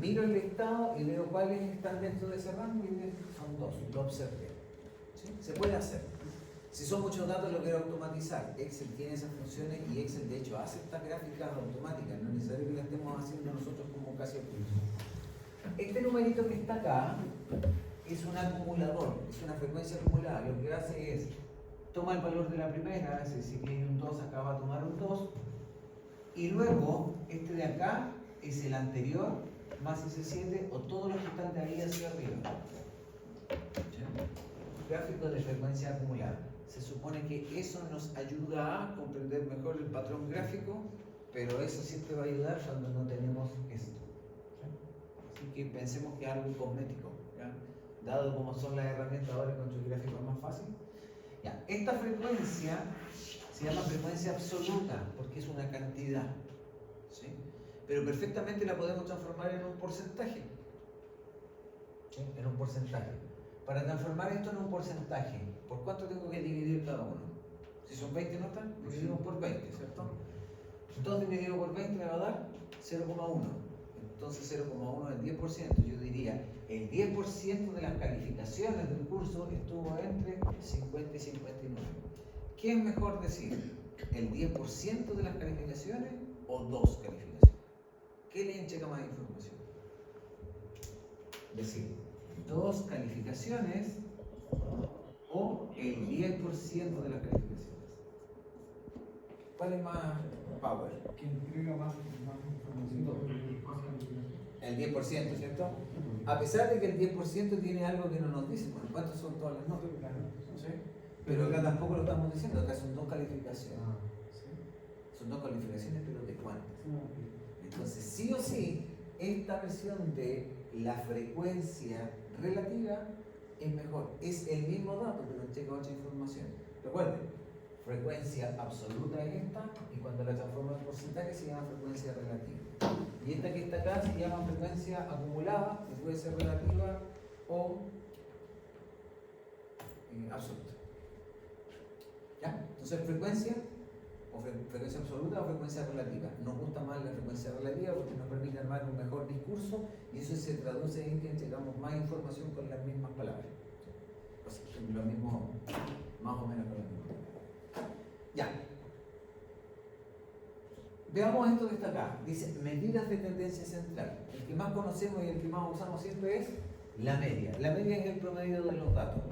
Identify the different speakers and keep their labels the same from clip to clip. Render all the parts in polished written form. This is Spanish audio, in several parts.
Speaker 1: Miro el listado y veo cuáles están dentro de ese rango y son dos, lo observé. ¿Sí? Se puede hacer. Si son muchos datos lo quiero automatizar. Excel tiene esas funciones y Excel de hecho hace estas gráficas automáticas, no es necesario que las estemos haciendo nosotros como casi ocultos. Este numerito que está acá es un acumulador, es una frecuencia acumulada. Lo que hace es, toma el valor de la primera, es decir, que hay un 2, acá va a tomar un 2, y luego este de acá es el anterior, más ese 7, o todos los que están de ahí hacia arriba. ¿Sí? Gráfico de frecuencia acumulada. Se supone que eso nos ayuda a comprender mejor el patrón gráfico, pero eso siempre va a ayudar cuando no tenemos esto. ¿Sí? Así que pensemos que es algo cosmético, ¿ya? Dado como son las herramientas ahora, construir gráficos es más fácil. Ya. Esta frecuencia se llama frecuencia absoluta porque es una cantidad, ¿sí? Pero perfectamente la podemos transformar en un porcentaje. ¿Sí? En un porcentaje. Para transformar esto en un porcentaje, ¿por cuánto tengo que dividir cada uno? Si son 20 notas, dividimos por 20, ¿cierto? 2 dividido por 20 me va a dar 0,1. Entonces 0,1 es el 10%. Yo diría, el 10% de las calificaciones del curso estuvo entre 50 y 59. ¿Qué es mejor decir? ¿El 10% de las calificaciones o 2 calificaciones? ¿Qué le entrega más información? Decir, 2 calificaciones o el 10% de las calificaciones. ¿Cuál es más power?
Speaker 2: Que entrega más información.
Speaker 1: El 10%, ¿cierto? A pesar de que el 10% tiene algo que no nos dice, bueno, ¿cuántas son todas las notas? ¿Sí? Pero acá tampoco lo estamos diciendo, acá son 2 calificaciones. ¿Sí? Son 2 calificaciones, pero ¿de cuántas? Entonces, sí o sí, esta versión de la frecuencia relativa es mejor. Es el mismo dato, pero entrega otra información. Recuerden, frecuencia absoluta es esta, y cuando la transforma en porcentaje se llama frecuencia relativa. Y esta que está acá se llama frecuencia acumulada, que puede ser relativa o absoluta. ¿Ya? Entonces, frecuencia o frecuencia absoluta o frecuencia relativa. Nos gusta más la frecuencia relativa porque nos permite armar un mejor discurso y eso se traduce en que entregamos más información con las mismas palabras. O sea, lo mismo, más o menos con las mismas palabras. Ya. Veamos esto que está acá. Dice medidas de tendencia central. El que más conocemos y el que más usamos siempre es la media. La media es el promedio de los datos.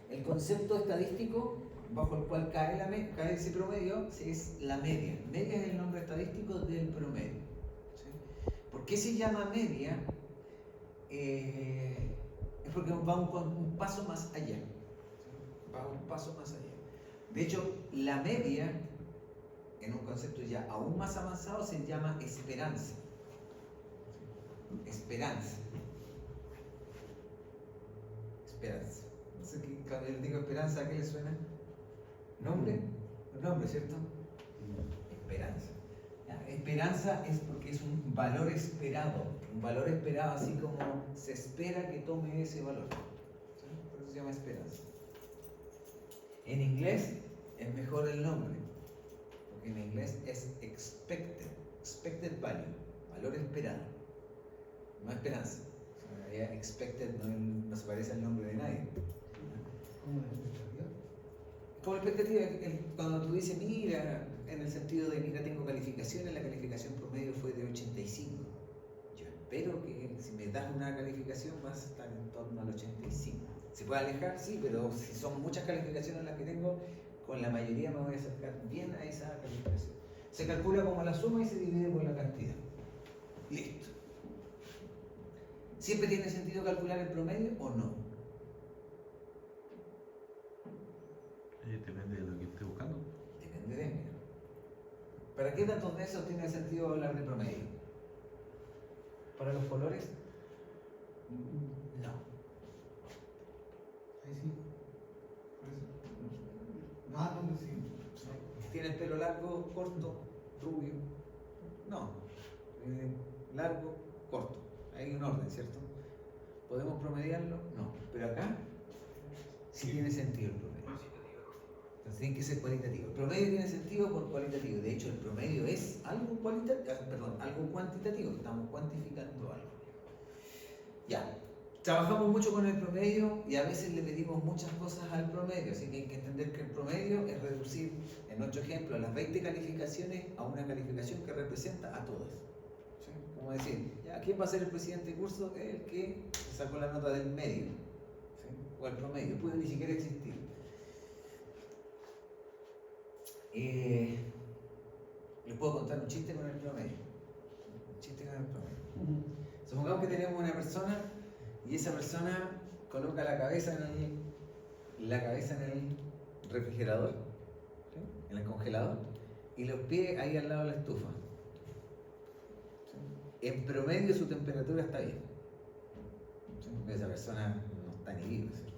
Speaker 1: El concepto estadístico bajo el cual cae ese promedio es la media. Media es el nombre estadístico del promedio. ¿Sí? ¿Por qué se llama media? Es porque va un paso más allá. ¿Sí? Va un paso más allá. De hecho, la media, en un concepto ya aún más avanzado, se llama esperanza. Esperanza. Esperanza. No sé qué, cuando yo digo esperanza, ¿a qué le suena? ¿Nombre? Nombre, ¿cierto? Esperanza. ¿Ya? Esperanza es porque es un valor esperado. Un valor esperado así como se espera que tome ese valor. ¿Sí? Por eso se llama esperanza. En inglés es mejor el nombre. Porque en inglés es expected. Expected value. Valor esperado. No esperanza. O sea, expected no se parece al nombre de nadie.
Speaker 2: ¿Cómo la expectativa?
Speaker 1: Como expectativa, cuando tú dices, mira, en el sentido de, mira, tengo calificaciones, la calificación promedio fue de 85. Yo espero que si me das una calificación vas a estar en torno al 85. ¿Se puede alejar? Sí, pero si son muchas calificaciones las que tengo, con la mayoría me voy a acercar bien a esa calificación. Se calcula como la suma y se divide por la cantidad. Listo. ¿Siempre tiene sentido calcular el promedio o no?
Speaker 3: Depende de lo que esté buscando.
Speaker 1: Depende de mí. ¿Para qué datos de esos tiene sentido hablar de promedio? ¿Para los colores? No.
Speaker 2: Ahí sí. Ah, ¿dónde sí?
Speaker 1: ¿Tiene el pelo largo, corto, rubio? No. Largo, corto. Hay un orden, ¿cierto? ¿Podemos promediarlo? No. Pero acá sí tiene sentido el promedio. Entonces tiene que ser cualitativo. El promedio tiene sentido por cualitativo. De hecho, el promedio es algo algo cuantitativo. Estamos cuantificando algo. Trabajamos mucho con el promedio y a veces le pedimos muchas cosas al promedio, así que hay que entender que el promedio es reducir, en nuestro ejemplo, las 20 calificaciones a una calificación que representa a todas. ¿Sí? Como decir, ¿ya quién va a ser el presidente de curso? El que sacó la nota del medio, ¿sí? O el promedio, puede ni siquiera existir. Les puedo contar un chiste con el promedio. Un chiste con el promedio. Supongamos que tenemos una persona y esa persona coloca la cabeza en el refrigerador, ¿sí? En el congelador, y los pies ahí al lado de la estufa. ¿Sí? En promedio su temperatura está bien. ¿Sí? Porque esa persona no está ni viva, ¿cierto?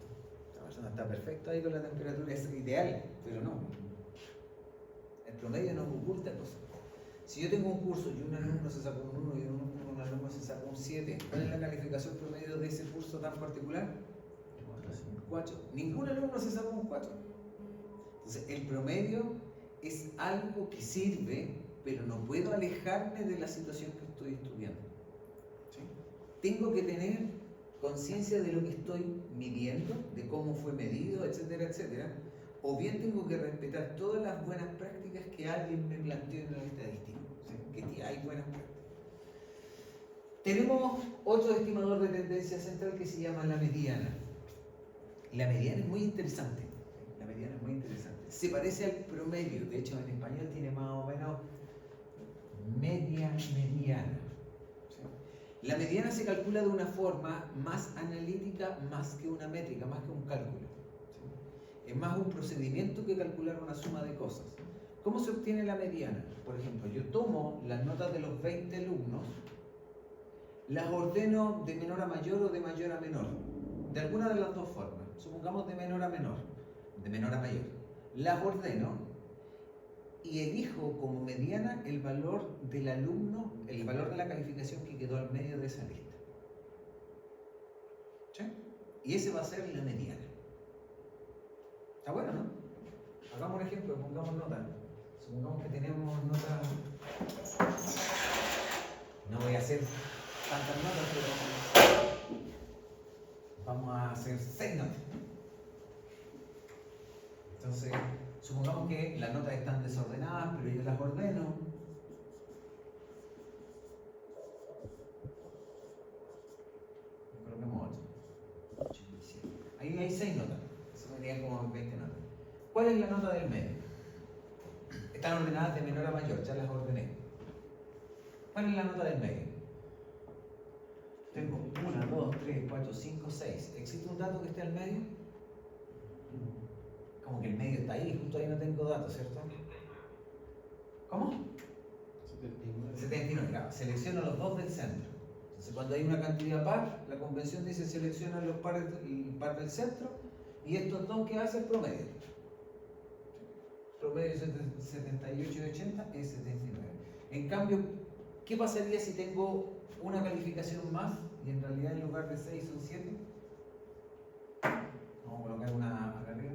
Speaker 1: Esa persona está perfecta ahí con la temperatura, es ideal, pero no. El promedio nos oculta cosas. Si yo tengo un curso y un alumno se sacó un 1 y un alumno se sacó un 7, ¿cuál es la calificación promedio de ese curso tan particular? 4. Ningún alumno se sacó un 4. Entonces, el promedio es algo que sirve, pero no puedo alejarme de la situación que estoy estudiando. ¿Sí? Tengo que tener conciencia de lo que estoy midiendo, de cómo fue medido, etcétera, etcétera. O bien tengo que respetar todas las buenas prácticas que alguien me planteó en la estadística. ¿Sí? Que hay buenas prácticas. Tenemos otro estimador de tendencia central que se llama la mediana. La mediana es muy interesante. La mediana es muy interesante. Se parece al promedio. De hecho, en español tiene más o menos mediana. ¿Sí? La mediana se calcula de una forma más analítica, más que una métrica, más que un cálculo. Es más un procedimiento que calcular una suma de cosas. ¿Cómo se obtiene la mediana? Por ejemplo, yo tomo las notas de los 20 alumnos, las ordeno de menor a mayor o de mayor a menor, de alguna de las dos formas. Supongamos de menor a menor, de menor a mayor. Las ordeno y elijo como mediana el valor del alumno, el valor de la calificación que quedó al medio de esa lista. ¿Sí? Y ese va a ser la mediana. Está bueno, ¿no? Hagamos un ejemplo, pongamos nota. Supongamos que tenemos nota. No voy a hacer tantas notas, pero vamos a hacer 6 notas. Entonces, supongamos que las notas están desordenadas, pero yo las ordeno. Coloquemos 8. 87. Ahí hay 6 notas. Serían como 20 notas. ¿Cuál es la nota del medio? Están ordenadas de menor a mayor, ya las ordené. ¿Cuál es la nota del medio? Tengo 1, 2, 3, 4, 5, 6. ¿Existe un dato que esté al medio? Como que el medio está ahí, justo ahí no tengo datos, ¿cierto? ¿Cómo? 79, claro. Selecciono los dos del centro. Entonces, cuando hay una cantidad par, la convención dice selecciona el par del centro. Y estos dos que hacen promedio. Promedio 78 y 80 es 79. En cambio, ¿qué pasaría si tengo una calificación más y en realidad en lugar de 6 son 7? Vamos a colocar una acá arriba.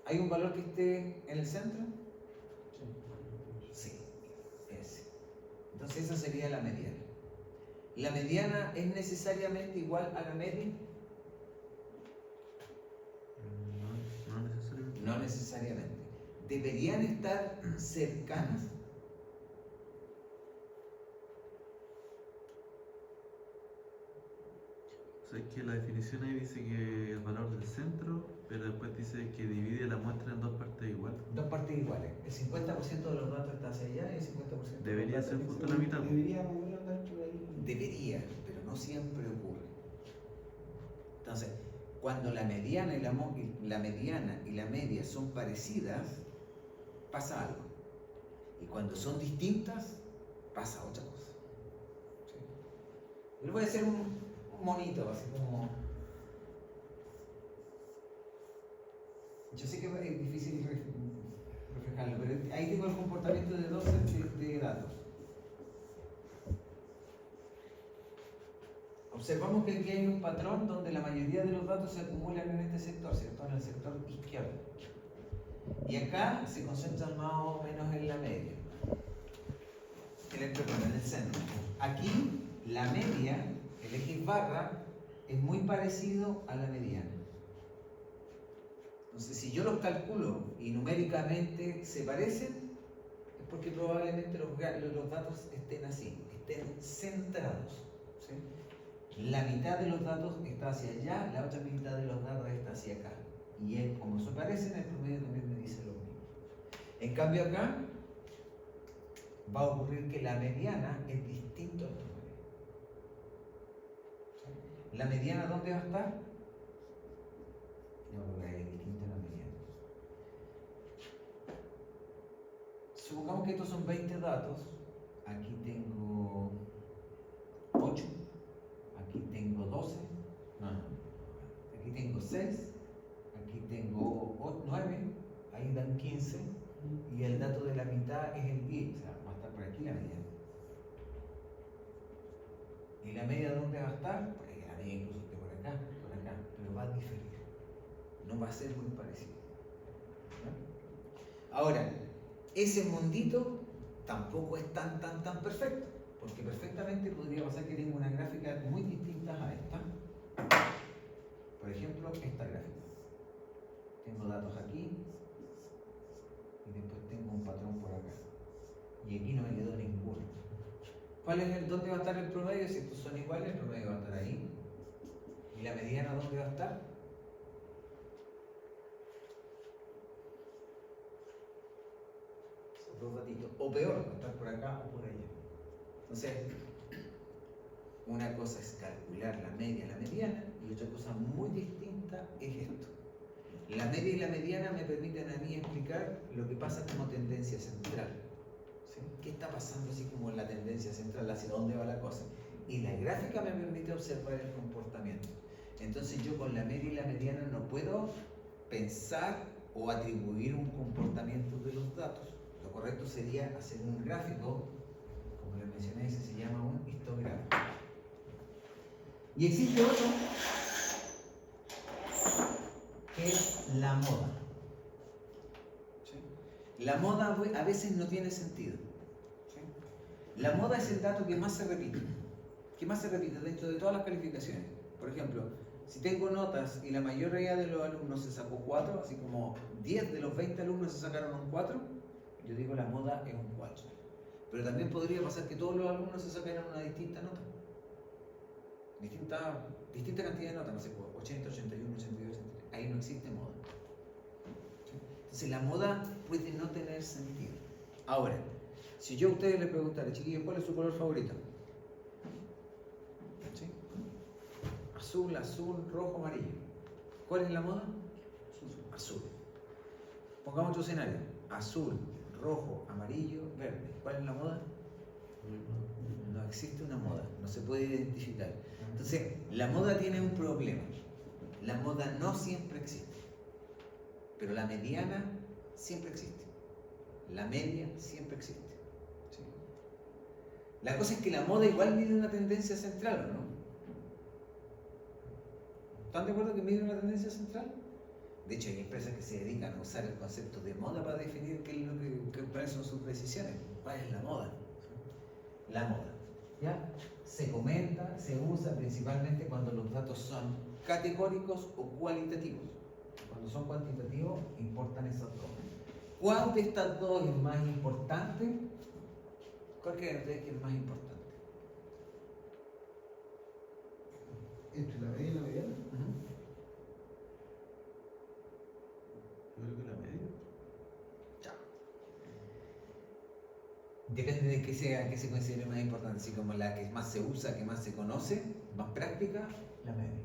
Speaker 1: ¿Hay un valor que esté en el centro? Sí, ese. Entonces esa sería la mediana. ¿La mediana es necesariamente igual a la media?
Speaker 3: No necesariamente.
Speaker 1: No necesariamente. ¿Deberían estar cercanas?
Speaker 3: O sea, es que la definición ahí dice que el valor del centro, pero después dice que divide la muestra en dos partes iguales.
Speaker 1: Dos partes iguales. El 50% de los datos está hacia allá y el 50%
Speaker 3: Debería ser justo la mitad.
Speaker 2: Deberíamos andar por ahí.
Speaker 1: Debería, pero no siempre ocurre. Entonces, cuando la mediana y la media son parecidas, pasa algo. Y cuando son distintas, pasa otra cosa. ¿Sí? Les voy a hacer un monito, así como... Yo sé que es difícil reflejarlo, pero ahí tengo el comportamiento de dos sets de datos. Observamos que aquí hay un patrón donde la mayoría de los datos se acumulan en este sector, ¿cierto? En el sector izquierdo. Y acá se concentran más o menos en la media. En el centro. Aquí la media, el X barra, es muy parecido a la mediana. Entonces, si yo los calculo y numéricamente se parecen, es porque probablemente los datos estén así, estén centrados. ¿Sí? La mitad de los datos está hacia allá, la otra mitad de los datos está hacia acá. Y es como se parecen, el promedio también me dice lo mismo. En cambio acá, va a ocurrir que la mediana es distinto al promedio. ¿Sí? ¿La mediana dónde va a estar? No, porque es distinta a la mediana. Supongamos que estos son 20 datos. Aquí tengo 8. Aquí tengo 12. No. Aquí tengo 6. Aquí tengo 9. Ahí dan 15. Y el dato de la mitad es el 10. O sea, va a estar por aquí la mediana. ¿Y la media dónde va a estar? Pues la media incluso esté por acá, pero va a diferir. No va a ser muy parecido. ¿No? Ahora, ese mundito tampoco es tan perfecto, porque perfectamente podría pasar que tenga una gráfica muy distinta a esta. Por ejemplo, esta gráfica. Tengo datos aquí y después tengo un patrón por acá. Y aquí no me quedó ninguno. ¿Dónde va a estar el promedio? Si estos son iguales, el promedio va a estar ahí. ¿Y la mediana dónde va a estar? Dos datitos. O peor, va a estar por acá o por allá. Entonces, una cosa es calcular la media y la mediana, y otra cosa muy distinta es esto. La media y la mediana me permiten a mí explicar lo que pasa como tendencia central. ¿Sí? ¿Qué está pasando así como en la tendencia central? ¿Hacia dónde va la cosa? Y la gráfica me permite observar el comportamiento. Entonces yo con la media y la mediana no puedo pensar o atribuir un comportamiento de los datos. Lo correcto sería hacer un gráfico, como les mencioné, ese se llama un histograma. Y existe otro, que es la moda. ¿Sí? La moda a veces no tiene sentido. ¿Sí? La moda es el dato que más se repite. Que más se repite dentro de todas las calificaciones. Por ejemplo, si tengo notas y la mayoría de los alumnos se sacó 4, así como 10 de los 20 alumnos se sacaron un 4, yo digo la moda es un 4. Pero también podría pasar que todos los alumnos se sacaran una distinta nota. Distinta cantidad de notas, no sé, 80, 81, 82, 83. Ahí no existe moda. ¿Sí? Entonces la moda puede no tener sentido. Ahora, si yo a ustedes les preguntara, chiquillos, ¿cuál es su color favorito? ¿Sí? Azul, rojo, amarillo. ¿Cuál es la moda? Azul. Pongamos otro escenario. Azul, rojo, amarillo, verde. ¿Cuál es la moda? No existe una moda, no se puede identificar. Entonces, la moda tiene un problema. La moda no siempre existe. Pero la mediana siempre existe. La media siempre existe. ¿Sí? La cosa es que la moda igual mide una tendencia central, ¿o no? ¿Están de acuerdo que mide una tendencia central? De hecho, hay empresas que se dedican a usar el concepto de moda para definir cuáles son sus decisiones. ¿Cuál es la moda? La moda, ¿ya? Se comenta, se usa principalmente cuando los datos son categóricos o cualitativos. Cuando son cuantitativos, importan esos dos. ¿Cuál de estas dos es más importante? ¿Cuál creen ustedes que es más importante?
Speaker 2: ¿Entre la media y la mediana?
Speaker 3: Yo creo que la media.
Speaker 1: Ya. Depende de qué se considere más importante, así como la que más se usa, que más se conoce, más práctica, la media.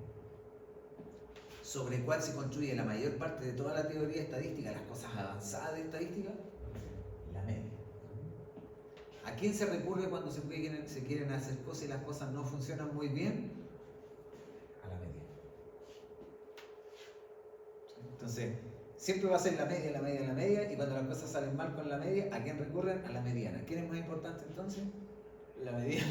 Speaker 1: Sobre cuál se construye la mayor parte de toda la teoría estadística, las cosas avanzadas de estadística, la media. ¿A quién se recurre cuando se quieren hacer cosas y las cosas no funcionan muy bien? A la media. Entonces, siempre va a ser la media, la media, la media, y cuando las cosas salen mal con la media, ¿a quién recurren? A la mediana. ¿Quién es más importante entonces? La mediana.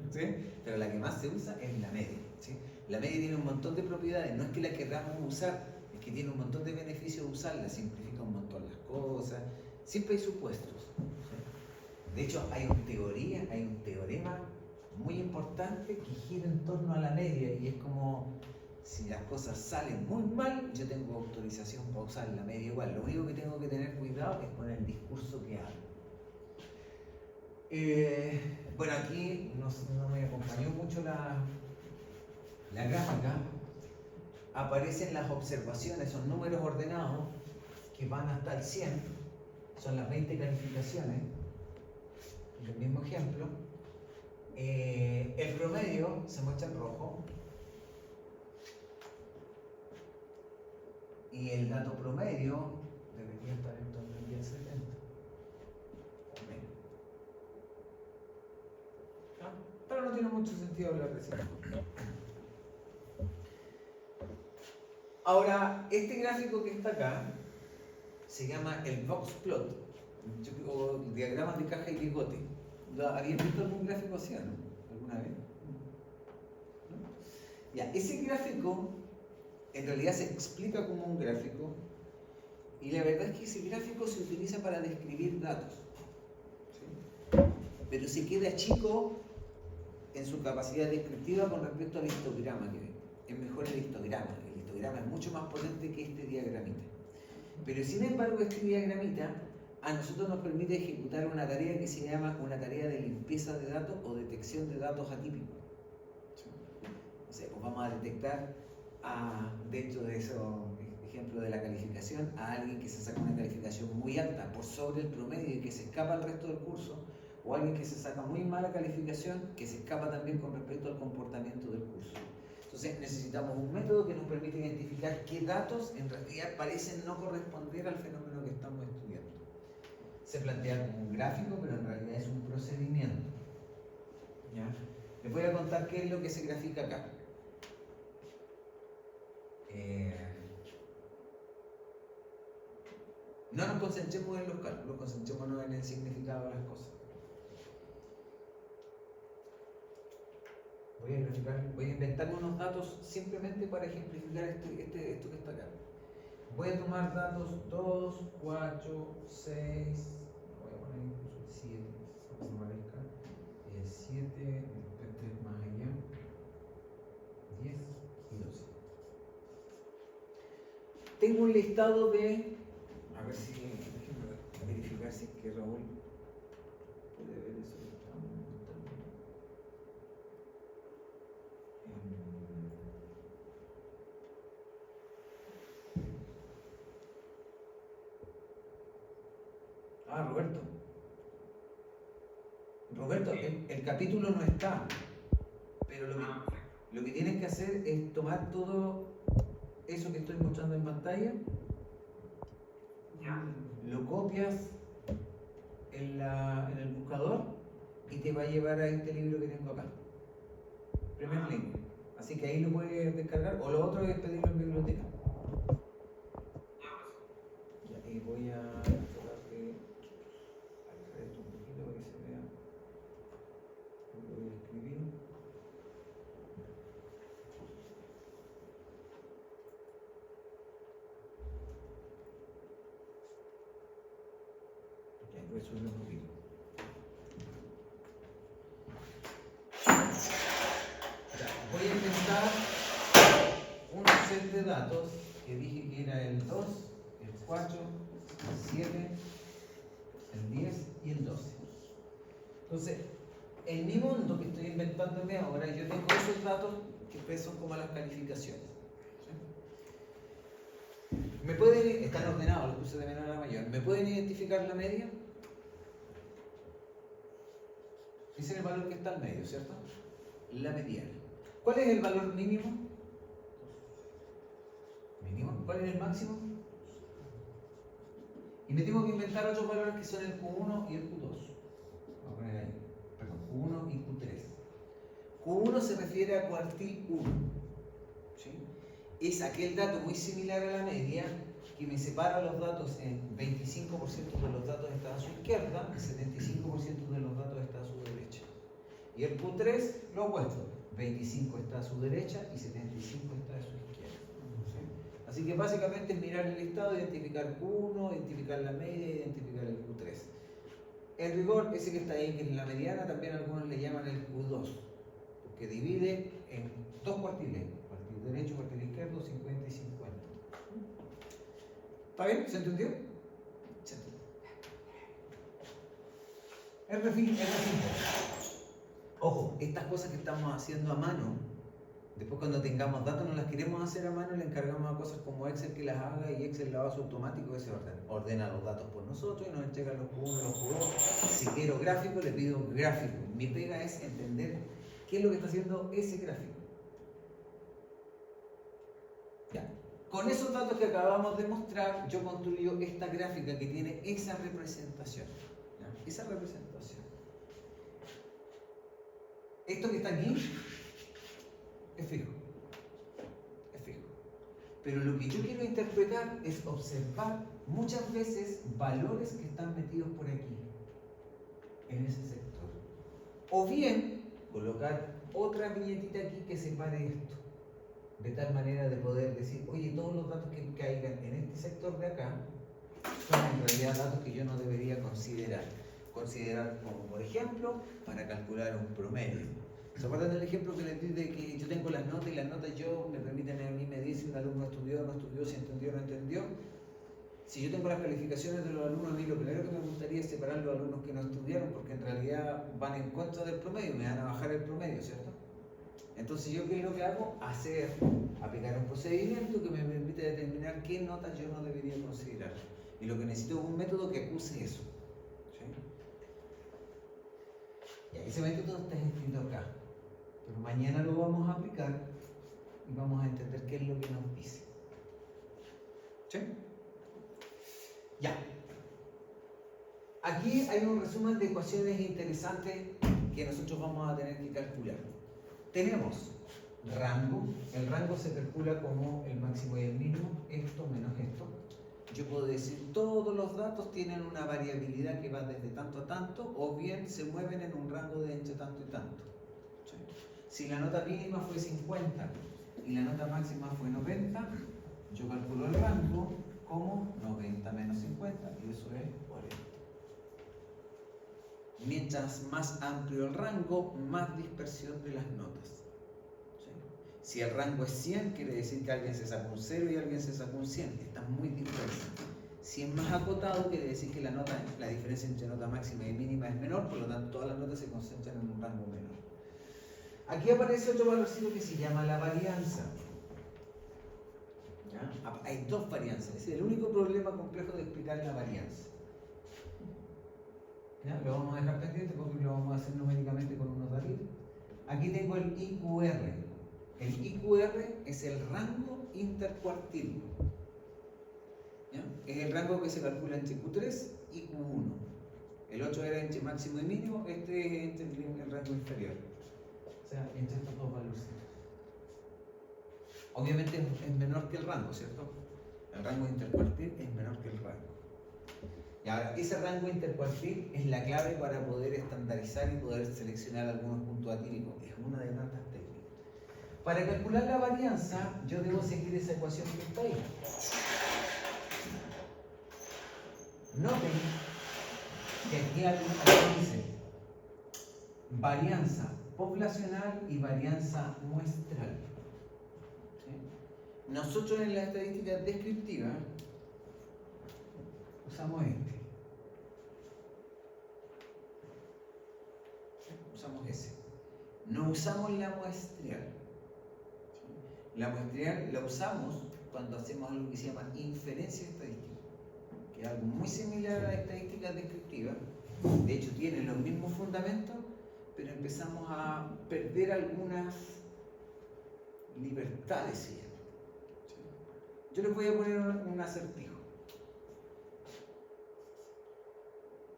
Speaker 1: ¿Sí? Pero la que más se usa es la media. ¿Sí? La media tiene un montón de propiedades, no es que la queramos usar, es que tiene un montón de beneficios de usarla, simplifica un montón las cosas, siempre hay supuestos. ¿Sí? De hecho, hay un teorema muy importante constante que gira en torno a la media y es como si las cosas salen muy mal, yo tengo autorización para usar la media igual. Lo único que tengo que tener cuidado es con el discurso que hago. Bueno, aquí no me acompañó mucho la gráfica. Aparecen las observaciones, son números ordenados que van hasta el 100, son las 20 calificaciones, el mismo ejemplo. El promedio se muestra en rojo y el dato promedio debería estar en torno al 1070 o menos. ¿Ah? Pero no tiene mucho sentido hablar de eso. Ahora, este gráfico que está acá se llama el box plot o diagramas de caja y bigote. ¿Habían visto algún gráfico así o no? ¿Alguna vez? ¿No? Ya, ese gráfico en realidad se explica como un gráfico y la verdad es que ese gráfico se utiliza para describir datos, ¿sí? Pero se queda chico en su capacidad descriptiva con respecto al histograma que ve. Es mejor el histograma es mucho más potente que este diagramita. Pero sin embargo este diagramita a nosotros nos permite ejecutar una tarea que se llama una tarea de limpieza de datos o detección de datos atípicos. O sea, pues vamos a detectar dentro de esos ejemplos de la calificación a alguien que se saca una calificación muy alta por sobre el promedio y que se escapa al resto del curso, o alguien que se saca muy mala calificación que se escapa también con respecto al comportamiento del curso. Entonces necesitamos un método que nos permita identificar qué datos en realidad parecen no corresponder al fenómeno que estamos estudiando. Se plantea como un gráfico, pero en realidad es un procedimiento. ¿Ya? Les voy a contar qué es lo que se grafica acá. No nos concentremos en los cálculos, concentrémonos en el significado de las cosas. Voy a inventar unos datos simplemente para ejemplificar esto que está acá. Voy a tomar datos 2, 4, 6, voy a poner incluso el 7, para que no aparezca. 7, después 3 más allá, 10 y 12. Tengo un listado de, a ver si, déjenme verificar si es que Raúl puede ver eso. Roberto, el capítulo no está, pero lo que tienes que hacer es tomar todo eso que estoy mostrando en pantalla, lo copias en el buscador y te va a llevar a este libro que tengo acá. Primer link. Así que ahí lo puedes descargar, o lo otro es pedirlo en biblioteca. Ya, y voy a tratar de alejar esto un poquito para que se vea. Lo voy a escribir. Ya, voy a subir un poquito. Voy a inventar un set de datos que dije que era el 2, el 4, el 7, el 10 y el 12. Entonces, en mi mundo que estoy inventándome ahora, yo tengo esos datos que son como las calificaciones. ¿Sí? Están ordenados, los puse de menor a mayor. ¿Me pueden identificar la media? Ese es el valor que está al medio, ¿cierto? La mediana. ¿Cuál es el valor mínimo? ¿Cuál es el máximo? Y me tengo que inventar otros valores que son el Q1 y el Q2. Vamos a poner ahí. Perdón, Q1 y Q3. Q1 se refiere a cuartil 1. ¿Sí? Es aquel dato muy similar a la media que me separa los datos en 25% de los datos están a su izquierda y 75% de los datos están a su derecha. Y el Q3, lo opuesto. 25 está a su derecha y 75 está a su izquierda. ¿Sí? Así que básicamente es mirar el listado, identificar Q1, identificar la media y identificar el Q3. En rigor, ese que está ahí, que es la mediana, también algunos le llaman el Q2. que divide en dos cuartiles, cuartil derecho, cuartil izquierdo, 50 y 50. ¿Está bien? ¿Se entendió? Se entendió. Es re simple. Ojo, estas cosas que estamos haciendo a mano, después cuando tengamos datos no las queremos hacer a mano, le encargamos a cosas como Excel que las haga y Excel lo hace automático que se ordena los datos por nosotros y nos entrega los Q1, los Q2. Si quiero gráfico, le pido gráfico. Mi pega es entender qué es lo que está haciendo ese gráfico. Ya. Con esos datos que acabamos de mostrar, yo construyo esta gráfica que tiene esa representación. ¿Ya? Esa representación. Esto que está aquí es fijo. Es fijo. Pero lo que yo quiero interpretar es observar muchas veces valores que están metidos por aquí, en ese sector. O bien, colocar otra viñetita aquí que separe esto. De tal manera de poder decir, oye, todos los datos que caigan en este sector de acá son en realidad datos que yo no debería considerar. Considerar como, por ejemplo, para calcular un promedio. ¿Se acuerdan del ejemplo que les di de que yo tengo las notas y las notas me permiten a mí medir si un alumno estudió o no estudió, si entendió o no entendió? Si yo tengo las calificaciones de los alumnos, a mí lo primero que me gustaría es separar los alumnos que no estudiaron, porque en realidad van en contra del promedio, me van a bajar el promedio, ¿cierto? Entonces, ¿yo qué es lo que hago? Aplicar un procedimiento que me permite determinar qué notas yo no debería considerar. Y lo que necesito es un método que acuse eso. ¿Sí? Y ese método está escrito acá. Pero mañana lo vamos a aplicar y vamos a entender qué es lo que nos dice. ¿Sí? Ya. Aquí hay un resumen de ecuaciones interesantes que nosotros vamos a tener que calcular. Tenemos rango. El rango se calcula como el máximo y el mínimo, esto menos esto. Yo puedo decir todos los datos tienen una variabilidad que va desde tanto a tanto, o bien se mueven en un rango de entre tanto y tanto. ¿Sí? Si la nota mínima fue 50 y la nota máxima fue 90, yo calculo el rango como 90 menos 50, y eso es 40. Mientras más amplio el rango, más dispersión de las notas. ¿Sí? Si el rango es 100, quiere decir que alguien se sacó un 0 y alguien se sacó un 100. Está muy disperso. Si es más acotado, quiere decir que la diferencia entre nota máxima y mínima es menor, por lo tanto todas las notas se concentran en un rango menor. Aquí aparece otro valorcito que se llama la varianza. ¿Ya? Hay dos varianzas. Es el único problema complejo de explicar la varianza. ¿Ya? Lo vamos a dejar pendiente porque lo vamos a hacer numéricamente con unos datitos. Aquí tengo el IQR. El IQR es el rango intercuartil. ¿Ya? Es el rango que se calcula entre Q3 y Q1. El otro era entre máximo y mínimo, este es entre el rango inferior. O sea, entre estos dos valores. Obviamente es menor que el rango, ¿cierto? El rango intercuartil es menor que el rango. Y ahora, ese rango intercuartil es la clave para poder estandarizar y poder seleccionar algunos puntos atípicos. Es una de tantas técnicas. Para calcular la varianza, yo debo seguir esa ecuación que está ahí. Noten que aquí dice varianza poblacional y varianza muestral. ¿Sí? Nosotros en las estadísticas descriptivas usamos este. Usamos ese. No usamos la muestral. ¿Sí? La muestral la usamos cuando hacemos algo que se llama inferencia estadística, que es algo muy similar a las estadísticas descriptivas. De hecho, tiene los mismos fundamentos, pero empezamos a perder algunas libertades. ¿Sí? Yo les voy a poner un acertijo.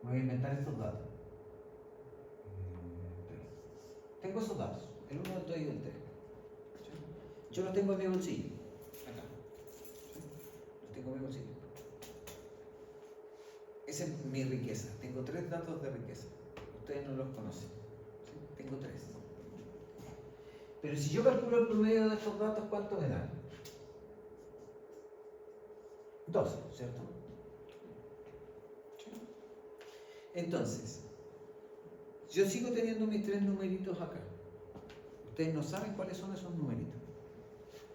Speaker 1: Voy a inventar estos datos. Tengo esos datos, el 1, el 2 y el 3. Yo los tengo en mi bolsillo. Acá. Los tengo en mi bolsillo. Esa es mi riqueza. Tengo 3 datos de riqueza. Ustedes no los conocen. ¿Sí? Tengo 3. Pero si yo calculo el promedio de estos datos, ¿cuánto me dan? 12, ¿cierto? ¿Sí? Entonces, yo sigo teniendo mis 3 numeritos acá. Ustedes no saben cuáles son esos numeritos.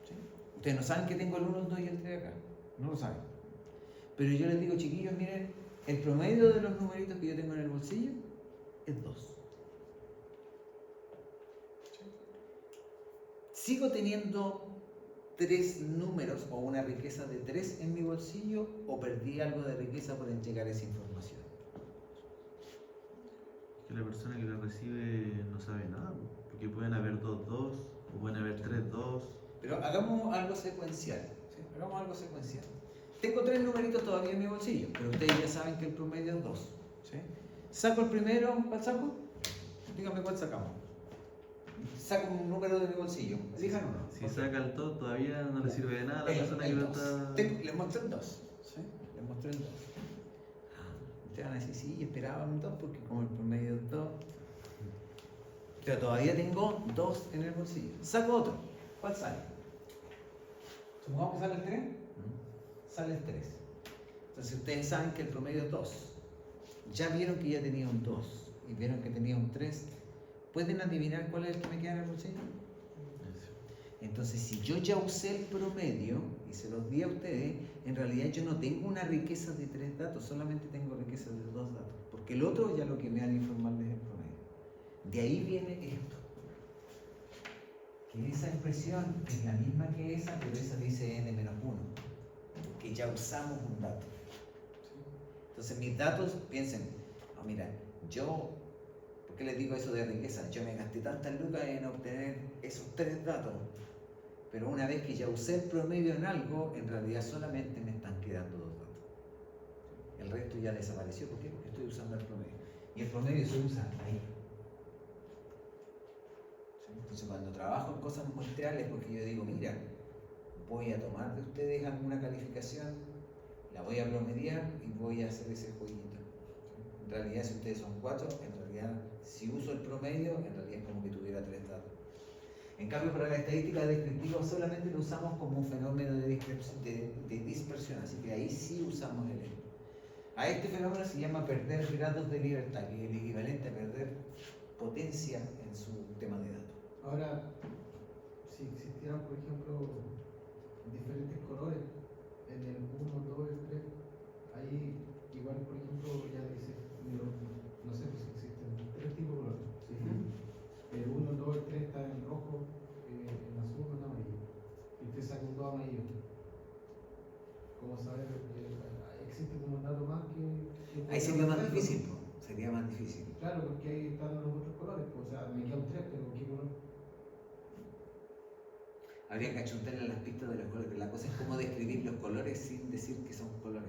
Speaker 1: ¿Sí? Ustedes no saben que tengo el 1, el 2 y el 3 acá. No lo saben. Pero yo les digo, chiquillos, miren, el promedio de los numeritos que yo tengo en el bolsillo es 2. ¿Sigo teniendo 3 números o una riqueza de 3 en mi bolsillo o perdí algo de riqueza por entregar esa información?
Speaker 3: Que la persona que la recibe no sabe nada, porque pueden haber 2 2 o pueden haber 3 2.
Speaker 1: Pero hagamos algo secuencial. ¿Sí? Hagamos algo secuencial. Tengo 3 numeritos todavía en mi bolsillo, pero ustedes ya saben que el promedio es 2. ¿Sí? Saco el primero, ¿cuál saco? Díganme cuál sacamos. Saco un número de mi bolsillo. Elijan uno.
Speaker 3: Si saca el 2 todavía no le sirve de nada a la persona que lo está...
Speaker 1: Les mostré el 2. ¿Sí? Les mostré el 2. Ustedes van a decir, sí, esperaban un 2 porque como el promedio es 2. Pero todavía tengo 2 en el bolsillo. Saco otro. ¿Cuál sale? Supongamos que sale el 3. Sale el 3. Entonces ustedes saben que el promedio es 2. Ya vieron que ya tenía un 2 y vieron que tenía un 3. ¿Pueden adivinar cuál es el que me queda en el bolsillo? Entonces, si yo ya usé el promedio y se los di a ustedes, en realidad yo no tengo una riqueza de 3 datos, solamente tengo riqueza de 2 datos. Porque el otro ya lo que me han informado es el promedio. De ahí viene esto. Que esa expresión es la misma que esa, pero esa dice n-1. Porque ya usamos un dato. Entonces, mis datos, piensen, no, mira, ¿por qué les digo eso de riqueza? Yo me gasté tantas lucas en obtener esos 3 datos, pero una vez que ya usé el promedio en algo, en realidad solamente me están quedando 2 datos. El resto ya desapareció. ¿Por qué? Porque estoy usando el promedio. Y el promedio se usa ahí. Entonces, cuando trabajo en cosas muestrales, porque yo digo, mira, voy a tomar de ustedes alguna calificación, la voy a promediar y voy a hacer ese jueguito. En realidad, si ustedes son 4, en realidad, si uso el promedio, en realidad es como que tuviera 3 datos. En cambio, para la estadística descriptiva solamente lo usamos como un fenómeno de dispersión, así que ahí sí usamos el N. A este fenómeno se llama perder grados de libertad, que es el equivalente a perder potencia en su tema de datos.
Speaker 2: Ahora, si existieran, por ejemplo, diferentes colores en el 1, 2, el 3, ahí igual, por ejemplo, ya dice, no sé si existen 3 tipos de colores. ¿Sí? El 1, el 2, el 3 está en rojo, en azul o en amarillo. Y usted saca un 2 amarillo. ¿Cómo saber? ¿Existe como un dato más que
Speaker 1: Ahí sería más difícil, ¿no? Sería más difícil.
Speaker 2: Claro, porque ahí están los otros colores, pues, o sea, me queda un 3, pero ¿qué color?
Speaker 1: Habría que achuntarle las pistas de los colores. La cosa es cómo describir los colores sin decir que son colores.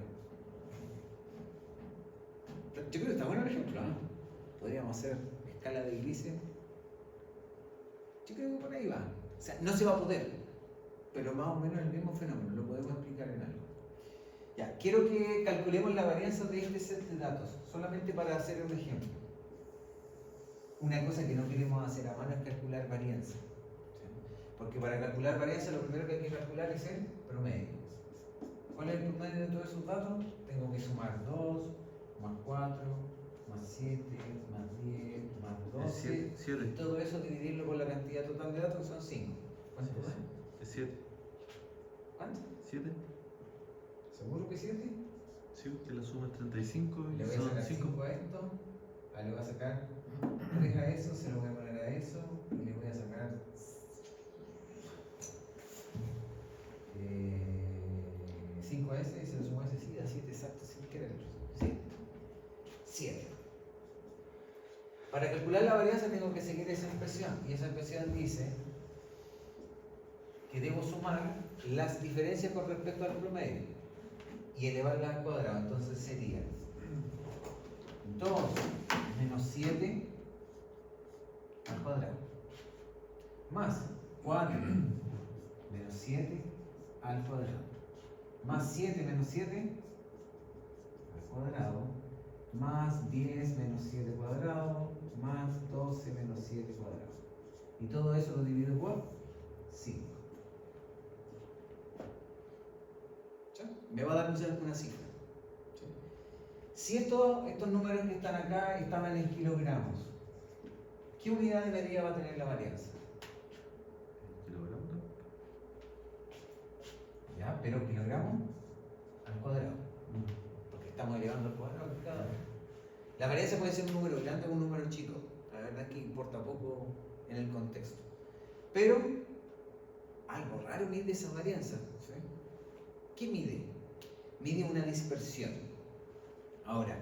Speaker 1: Yo creo que está bueno el ejemplo, ¿no? Podríamos hacer escala de grises. Yo creo que por ahí va. O sea, no se va a poder, pero más o menos el mismo fenómeno, lo podemos explicar en algo. Ya, quiero que calculemos la varianza de este set de datos, solamente para hacer un ejemplo. Una cosa que no queremos hacer a mano es calcular varianza. Porque para calcular varianza lo primero que hay que calcular es el promedio. ¿Cuál es el promedio de todos esos datos? Tengo que sumar 2, más 4, más 7, más 10, más 12.
Speaker 3: Siete.
Speaker 1: Y todo eso dividirlo por la cantidad total de datos, que son 5. ¿Cuánto da?
Speaker 3: Es 7.
Speaker 1: ¿Cuánto?
Speaker 3: 7.
Speaker 1: ¿Seguro que 7?
Speaker 3: Sí, que la suma es 35 y
Speaker 1: Le voy a
Speaker 3: son
Speaker 1: sacar
Speaker 3: 5.
Speaker 1: 5 a esto, le voy a sacar 3 a eso, se lo voy a poner a eso y le voy a sacar 5 a ese y se lo sumo a ese, sí, da 7 exacto, sin querer. 7. Para calcular la varianza tengo que seguir esa expresión y esa expresión dice que debo sumar las diferencias con respecto al promedio y elevarlas al cuadrado. Entonces sería 2 menos 7 al cuadrado más 4 menos 7 al cuadrado más 7 menos 7 al cuadrado más 10 menos 7 cuadrado más 12 menos 7 cuadrado. Y todo eso lo divido por 5. Me va a dar una cifra. Si estos números que están acá estaban en kilogramos, ¿qué unidad de medida va a tener la varianza?
Speaker 3: kilogramos.
Speaker 1: ¿Ya? Pero kilogramos al cuadrado. Porque estamos elevando al cuadrado cada vez. La varianza puede ser un número grande o un número chico. La verdad es que importa poco en el contexto. Pero algo raro mide esa varianza. ¿Sí? ¿Qué mide? Mide una dispersión. Ahora,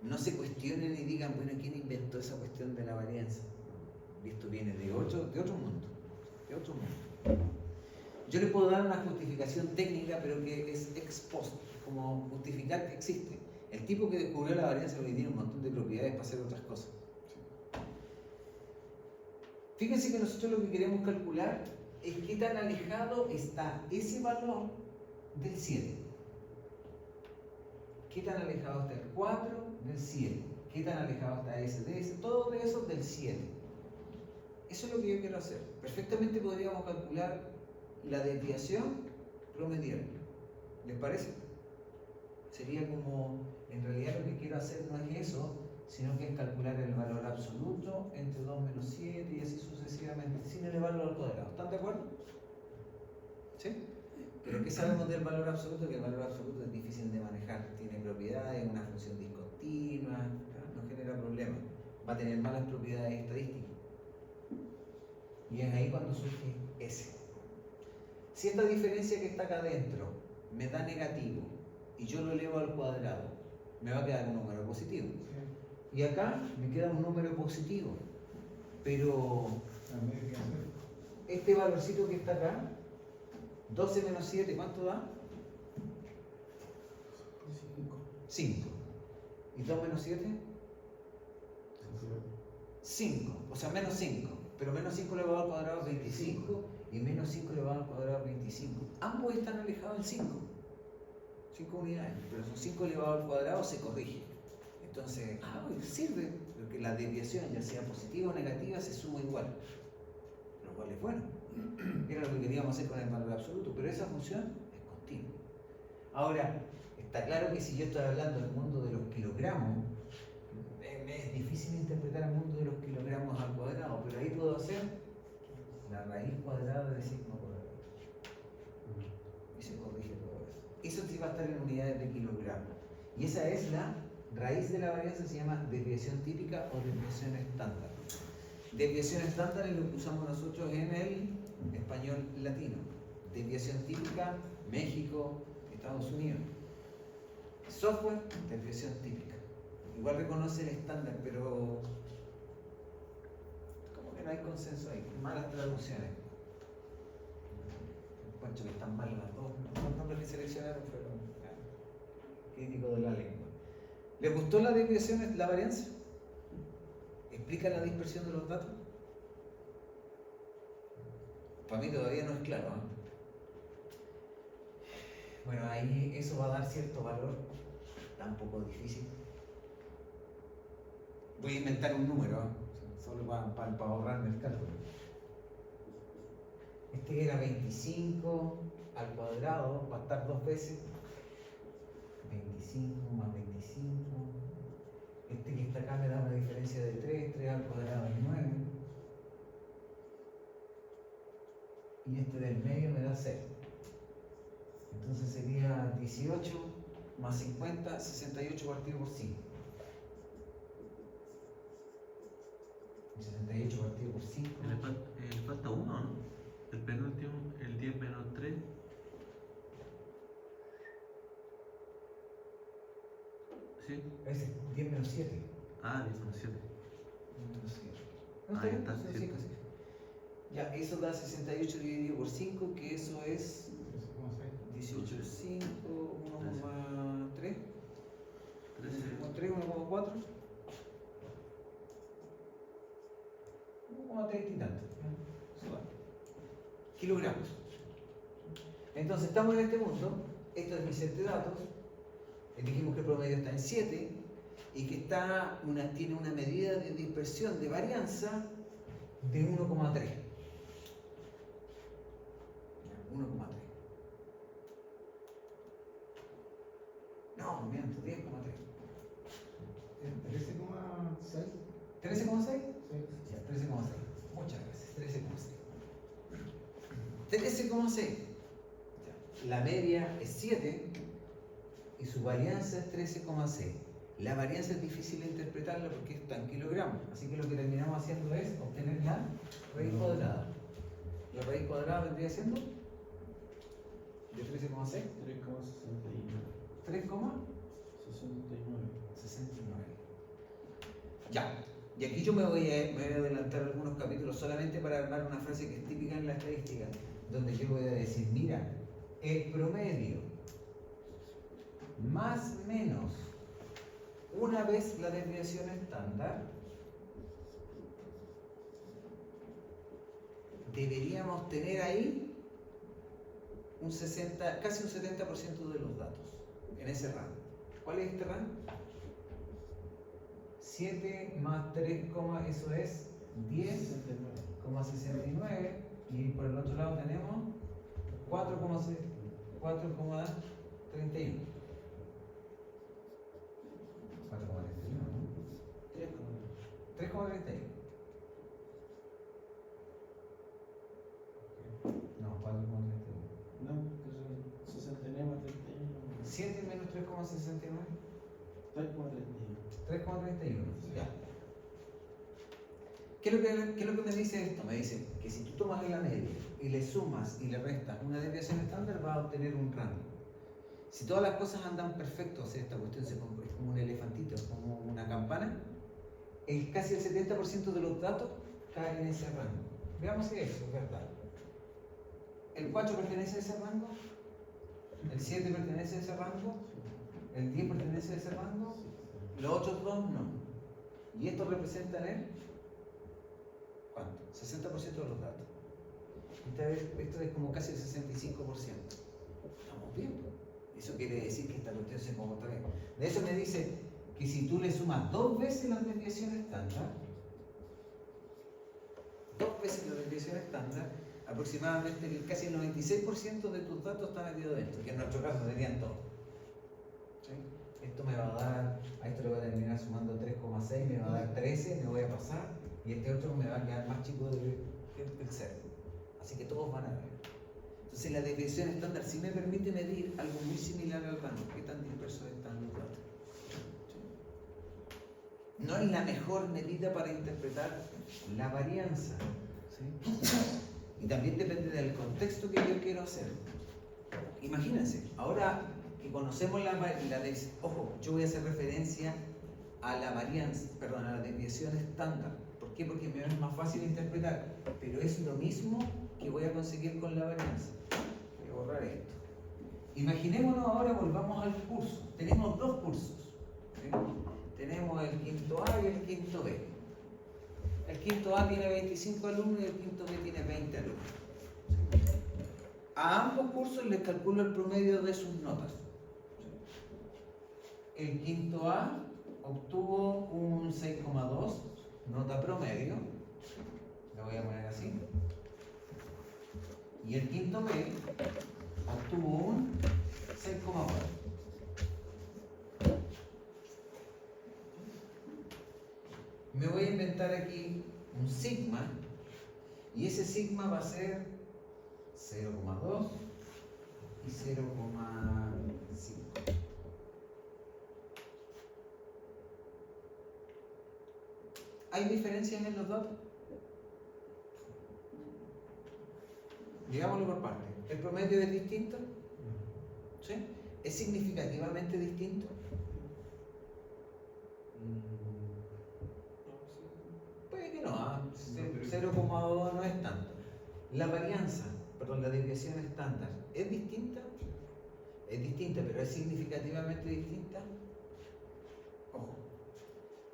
Speaker 1: no se cuestionen y digan, bueno, ¿quién inventó esa cuestión de la varianza? Esto viene de otro mundo. De otro mundo. Yo le puedo dar una justificación técnica, pero que es ex post, como justificar que existe. El tipo que descubrió la varianza lo que tiene un montón de propiedades para hacer otras cosas. Fíjense que nosotros lo que queremos calcular es qué tan alejado está ese valor del 7. ¿Qué tan alejado está el 4 del 7? ¿Qué tan alejado está ese de ese? Todo de eso del 7. Eso es lo que yo quiero hacer. Perfectamente podríamos calcular la desviación promedial. ¿Les parece? Sería como, en realidad lo que quiero hacer no es eso, sino que es calcular el valor absoluto entre 2 menos 7 y así sucesivamente, sin elevarlo al cuadrado. ¿Están de acuerdo? ¿Sí? Pero ¿qué sabemos del valor absoluto? Que el valor absoluto es difícil de manejar. Tiene propiedades, una función discontinua, ¿no? No genera problemas. Va a tener malas propiedades estadísticas. Y es ahí cuando surge S. Si esta diferencia que está acá adentro me da negativo y yo lo elevo al cuadrado, me va a quedar un número positivo. Y acá me queda un número positivo. Pero este valorcito que está acá, 12 menos 7, ¿cuánto da? 5. ¿Y 2 menos 7? 5. O sea, menos 5. Pero menos 5 elevado al cuadrado es 25. Y menos 5 elevado al cuadrado es 25. Ambos están alejados del 5. 5 unidades. Pero son 5 elevado al cuadrado se corrige. Entonces, sirve. Porque la desviación, ya sea positiva o negativa, se suma igual. Lo cual es bueno. Era lo que queríamos hacer con el valor absoluto, pero esa función es continua. Ahora, está claro que si yo estoy hablando del mundo de los kilogramos, me es difícil interpretar el mundo de los kilogramos al cuadrado, pero ahí puedo hacer la raíz cuadrada de sigma cuadrado. Y se corrige todo eso. Eso sí va a estar en unidades de kilogramos. Y esa es la raíz de la varianza, se llama desviación típica o desviación estándar. Desviación estándar es lo que usamos nosotros en el español latino. Desviación típica, México, Estados Unidos. Software, desviación típica. Igual reconoce el estándar, pero como que no hay consenso ahí. Malas traducciones. Encuentro que están mal las dos. Los nombres que seleccionaron fueron críticos de la lengua. ¿Les gustó la desviación, la varianza? ¿Explica la dispersión de los datos? Para mí todavía no es claro. Bueno, ahí eso va a dar cierto valor, tampoco difícil. Voy a inventar un número, solo para ahorrarme el cálculo. Este era 25 al cuadrado, va a estar 2 veces. 25 más 25. Este que está acá me da una diferencia de 3 al cuadrado es 9. Y este del medio me da 6. Entonces sería 18 más 50, 68 partido por 5. 68 partido por 5.
Speaker 3: Le falta uno, ¿no? El penúltimo, el 10 menos 3. Sí.
Speaker 1: Ese es 10 menos 7.
Speaker 3: 10 menos 7.
Speaker 1: 10 menos 7.
Speaker 3: No,
Speaker 1: está bien,
Speaker 3: está,
Speaker 1: son
Speaker 3: sí.
Speaker 1: 5, sí. Ya, eso da 68 dividido por 5, que eso es 18, 5, 1,3. 1,3, 1,4. 1,3 y tanto. Eso va. Kilogramos. Entonces estamos en este mundo. Esto es mi set de datos. Dijimos que el promedio está en 7 y que tiene una medida de dispersión de varianza de 1,3. 1,3. No, miento, 10,3.
Speaker 2: 13,6.
Speaker 1: 13,6.
Speaker 2: Sí.
Speaker 1: Ya, 13,6. Muchas gracias. 13,6. 13,6. La media es 7 y su varianza es 13,6. La varianza es difícil de interpretarla porque está en kilogramos, así que lo que terminamos haciendo es obtener la raíz cuadrada. La raíz cuadrada vendría siendo de 13,6, 3,69. Ya, y aquí yo me voy a adelantar algunos capítulos solamente para armar una frase que es típica en la estadística, donde yo voy a decir, mira, el promedio más menos una vez la desviación estándar, deberíamos tener ahí un 60, casi un 70% de los datos en ese rango. ¿Cuál es este rango? 7 más 3, eso es 10,69 y por el otro lado tenemos 4,31. 4,31, ¿no? 3,31. No, 4,31.
Speaker 2: No, que son 69 más 31.
Speaker 1: 7 menos 3,69.
Speaker 2: 3,31.
Speaker 1: 3,31. Ya. ¿Qué es lo que me dice esto? Me dice que si tú tomas la media y le sumas y le restas una desviación estándar, vas a obtener un rango. Si todas las cosas andan perfecto, o sea, esta cuestión es como un elefantito, es como una campana, casi el 70% de los datos caen en ese rango. Veamos si eso es verdad. ¿El 4 pertenece a ese rango? ¿El 7 pertenece a ese rango? ¿El 10 pertenece a ese rango? Los otros dos no. Y esto representa el ¿cuánto? 60% de los datos. Esto es como casi el 65%. Estamos bien. Eso quiere decir que esta cuestión se comporta bien. De eso me dice que si tú le sumas 2 veces la desviación estándar, aproximadamente casi el 96% de tus datos está metido dentro, que en nuestro caso serían todos. ¿Sí? Esto me va a dar, a esto le voy a terminar sumando 3,6, me va a dar 13, me voy a pasar, y este otro me va a quedar más chico del 0. Así que todos van a ver. Entonces la desviación estándar sí me permite medir algo muy similar al rango, qué tan dispersos están los datos. ¿Sí? No es la mejor medida para interpretar la varianza. ¿Sí? Y también depende del contexto que yo quiero hacer. Imagínense, ahora que conocemos ojo, yo voy a hacer referencia a la varianza, perdón, a la desviación estándar. ¿Por qué? Porque me es más fácil interpretar, pero es lo mismo que voy a conseguir con la varianza. Voy a borrar esto. Imaginémonos ahora, volvamos al curso. Tenemos dos cursos. ¿Sí? Tenemos el quinto A y el quinto B. El quinto A tiene 25 alumnos y el quinto B tiene 20 alumnos. A ambos cursos les calculo el promedio de sus notas. El quinto A obtuvo un 6,2, nota promedio. Lo voy a poner así. Y el quinto B obtuvo un 6,4. Me voy a inventar aquí un sigma, y ese sigma va a ser 0,2 y 0,5. ¿Hay diferencias en los datos? Digámoslo por partes. ¿El promedio es distinto? ¿Sí? ¿Es significativamente distinto? Puede que no, 0,2 no es tanto. La varianza, perdón, la desviación estándar, ¿es distinta? Es distinta, pero ¿es significativamente distinta? Ojo.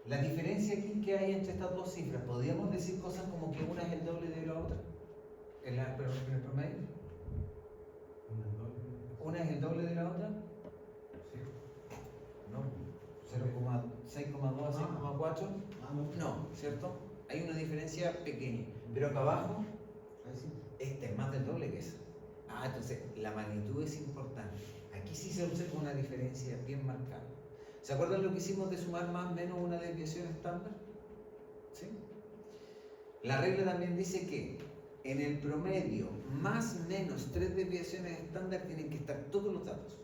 Speaker 1: La diferencia aquí que hay entre estas dos cifras, ¿podríamos decir cosas como que una es el doble de la otra? ¿En el promedio? ¿Una es el doble de la otra? Sí. No. 0,6,2 a 6,4. No, ¿cierto? Hay una diferencia pequeña. Pero acá abajo, esta es más del doble que esa. Entonces la magnitud es importante. Aquí sí se observa una diferencia bien marcada. ¿Se acuerdan lo que hicimos de sumar más o menos una desviación estándar? ¿Sí? La regla también dice que En el promedio, más o menos 3 desviaciones estándar tienen que estar todos los datos.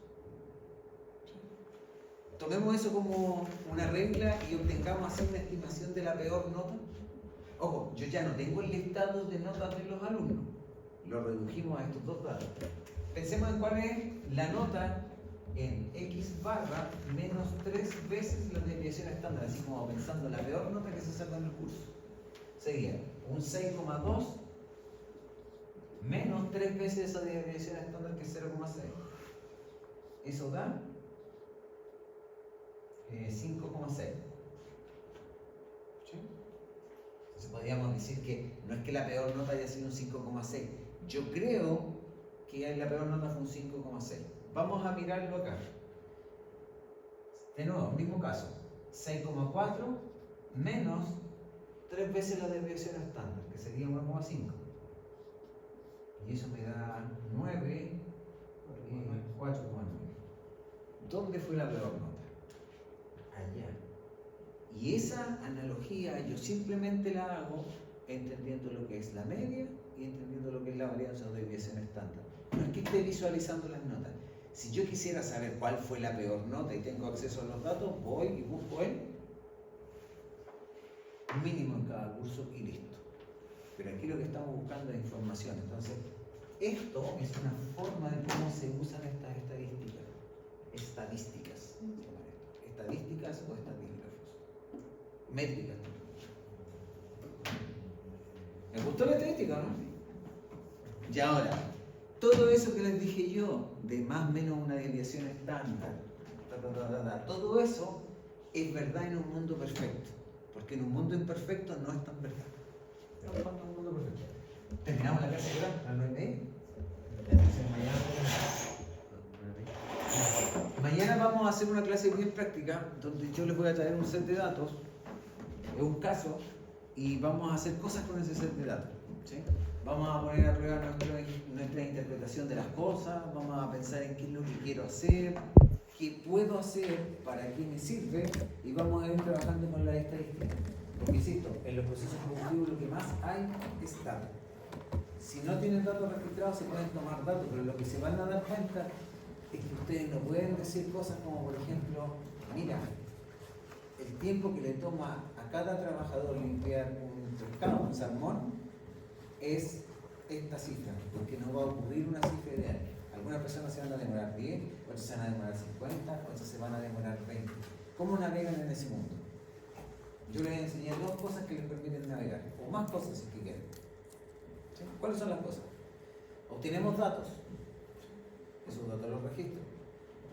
Speaker 1: Tomemos eso como una regla y obtengamos así una estimación de la peor nota. Ojo, yo ya no tengo el listado de notas de los alumnos. Lo redujimos a estos dos datos. Pensemos en cuál es la nota en X barra menos 3 veces la desviación estándar, así como pensando la peor nota que se saca en el curso. Sería un 6,2 menos 3 veces esa desviación estándar que es 0,6. Eso da 5,6. ¿Sí? Entonces podríamos decir que no es que la peor nota haya sido un 5,6. Yo creo que la peor nota fue un 5,6. Vamos a mirarlo acá. De nuevo, mismo caso. 6,4 menos 3 veces la desviación estándar, que sería 1,5. Y eso me da 9, 4,9. ¿Dónde fue la peor nota? Allá. Y esa analogía yo simplemente la hago entendiendo lo que es la media y entendiendo lo que es la varianza o desviación estándar. No es que esté visualizando las notas. Si yo quisiera saber cuál fue la peor nota y tengo acceso a los datos, voy y busco el mínimo en cada curso y listo. Pero aquí lo que estamos buscando es información. Entonces, esto es una forma de cómo se usan estas estadísticas. Estadísticas, se llaman esto. Estadísticas o estadígrafos. Métricas. ¿Me gustó la estadística, no? Y ahora, todo eso que les dije yo, de más o menos una desviación estándar, todo eso es verdad en un mundo perfecto. Porque en un mundo imperfecto no es tan verdad. Estamos hablando de un mundo perfecto. Terminamos la clase ahora, a las 9:30. Entonces mañana vamos a hacer una clase bien práctica, donde yo les voy a traer un set de datos, un caso, y vamos a hacer cosas con ese set de datos. ¿Sí? Vamos a poner a prueba nuestra interpretación de las cosas, vamos a pensar en qué es lo que quiero hacer, qué puedo hacer, para qué me sirve, y vamos a ir trabajando con la estadística. Porque insisto, en los procesos productivos lo que más hay es datos. Si no tienen datos registrados se pueden tomar datos, pero lo que se van a dar cuenta es que ustedes no pueden decir cosas como, por ejemplo, mira, el tiempo que le toma a cada trabajador limpiar un pescado, un salmón, es esta cifra, porque no va a ocurrir una cifra ideal. Algunas personas se van a demorar 10, otras se van a demorar 50, otras se van a demorar 20. ¿Cómo navegan en ese mundo? Yo les enseñé 2 cosas que les permiten navegar, o más cosas si quieren. ¿Sí? ¿Cuáles son las cosas? Obtenemos datos, esos datos los registro.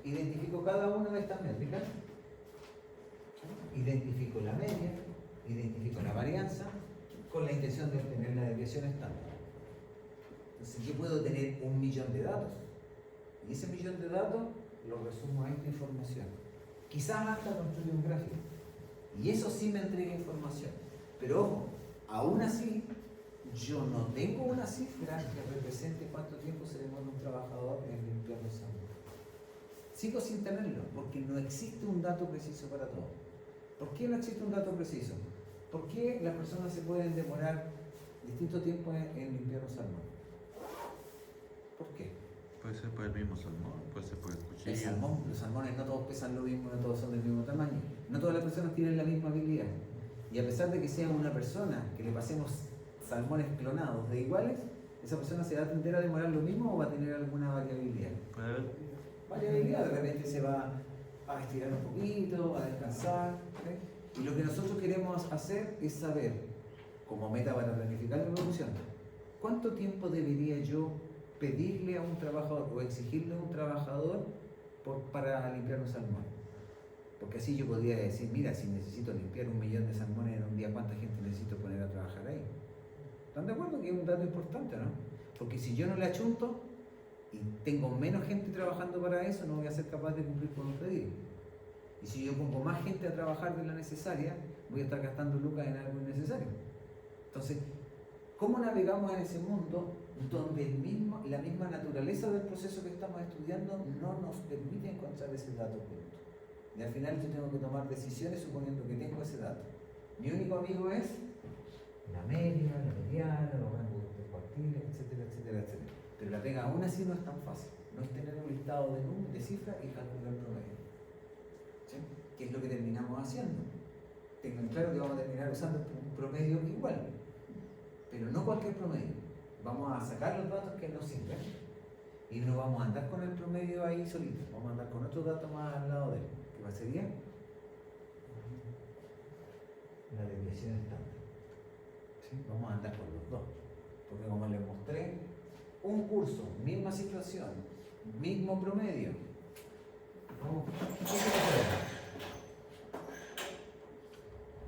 Speaker 1: Identifico cada una de estas métricas, ¿sí? Identifico la media, identifico la varianza, con la intención de obtener la desviación estándar. Entonces yo puedo tener 1.000.000 de datos, y ese 1.000.000 de datos lo resumo a esta información. Quizás hasta construir un gráfico, y eso sí me entrega información. Pero ojo, aún así, yo no tengo una cifra que represente cuánto tiempo se demora un trabajador en limpiar los salmones. Sigo sin tenerlo, porque no existe un dato preciso para todo. ¿Por qué no existe un dato preciso? ¿Por qué las personas se pueden demorar distinto tiempo en limpiar un salmón? ¿Por qué?
Speaker 3: Puede ser por el mismo salmón, puede ser por el cuchillo.
Speaker 1: El salmón, los salmones no todos pesan lo mismo, no todos son del mismo tamaño, no todas las personas tienen la misma habilidad. Y a pesar de que sea una persona que le pasemos salmones clonados de iguales, esa persona se va a tender a demorar lo mismo o va a tener alguna variabilidad.
Speaker 3: Puede haber.
Speaker 1: Variabilidad, de repente se va a estirar un poquito, a descansar. ¿Sí? Y lo que nosotros queremos hacer es saber, como meta para planificar la producción, cuánto tiempo debería yo pedirle a un trabajador o exigirle a un trabajador para limpiar un salmón. Porque así yo podría decir, mira, si necesito limpiar 1.000.000 de salmones en un día, ¿cuánta gente necesito poner a trabajar ahí? ¿Están de acuerdo que es un dato importante, no? Porque si yo no le achunto y tengo menos gente trabajando para eso, no voy a ser capaz de cumplir con un pedido. Y si yo pongo más gente a trabajar de la necesaria, voy a estar gastando lucas en algo innecesario. Entonces, ¿cómo navegamos en ese mundo donde la misma naturaleza del proceso que estamos estudiando no nos permite encontrar ese dato justo? Y al final yo tengo que tomar decisiones suponiendo que tengo ese dato. Mi único amigo es la media, la mediana, los rangos de pega aún así no es tan fácil. No es tener un listado de cifras y calcular el promedio. ¿Sí? ¿Qué es lo que terminamos haciendo? Tengan claro que vamos a terminar usando un promedio igual, pero no cualquier promedio. Vamos a sacar los datos que nos sirven y no vamos a andar con el promedio ahí solito, vamos a andar con otros datos más al lado de él. ¿Qué sería? La desviación estándar. ¿Sí? Vamos a andar con los dos, porque como les mostré, un curso, misma situación, mismo promedio. ¿Qué se puede?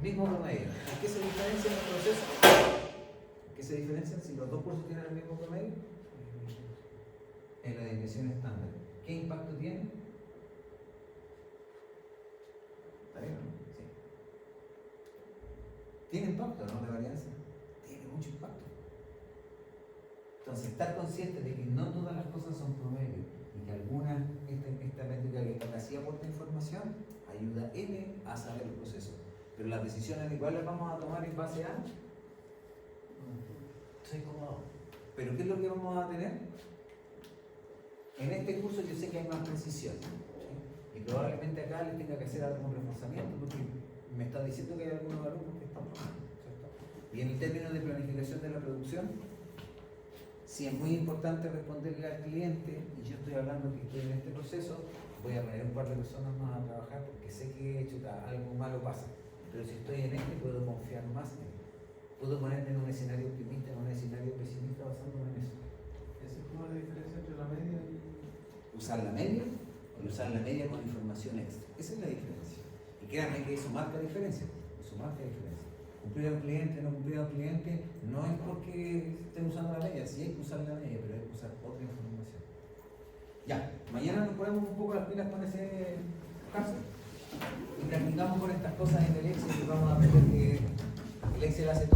Speaker 1: Mismo promedio. ¿En qué se diferencia el proceso? ¿Qué se diferencian si los dos cursos tienen el mismo promedio? En la desviación estándar. ¿Qué impacto tiene? ¿Está bien o no? Sí. ¿Tiene impacto, no, la varianza? Tiene mucho impacto. Entonces, estar consciente de que no todas las cosas son promedio y que algunas, esta métrica que está así aporta información, ayuda a saber el proceso. Pero las decisiones igual las vamos a tomar en base a. Soy cómodo. ¿Pero qué es lo que vamos a tener? En este curso yo sé que hay más precisión. ¿Sí? Y probablemente acá les tenga que hacer algún reforzamiento porque me está diciendo que hay algunos alumnos que están mal, ¿cierto? Y en el término de planificación de la producción, si es muy importante responderle al cliente, y yo estoy hablando que estoy en este proceso, voy a poner un par de personas más a trabajar porque sé que algo malo pasa. Pero si estoy en este, puedo confiar más en él. Puedo ponerme en un escenario optimista, en un escenario pesimista basándome en eso.
Speaker 2: Esa es como la diferencia entre la media y...
Speaker 1: Usar la media y usar la media con información extra. Esa es la diferencia. Y créanme que eso marca diferencia. Eso marca diferencia. Cumplir a un cliente, no cumplir a un cliente, no es porque estén usando la media. Sí hay que usar la media, pero hay que usar otra información. Ya, mañana nos ponemos un poco las pilas con ese caso. Y practicamos con estas cosas en el Excel y vamos a aprender que el Excel hace todo.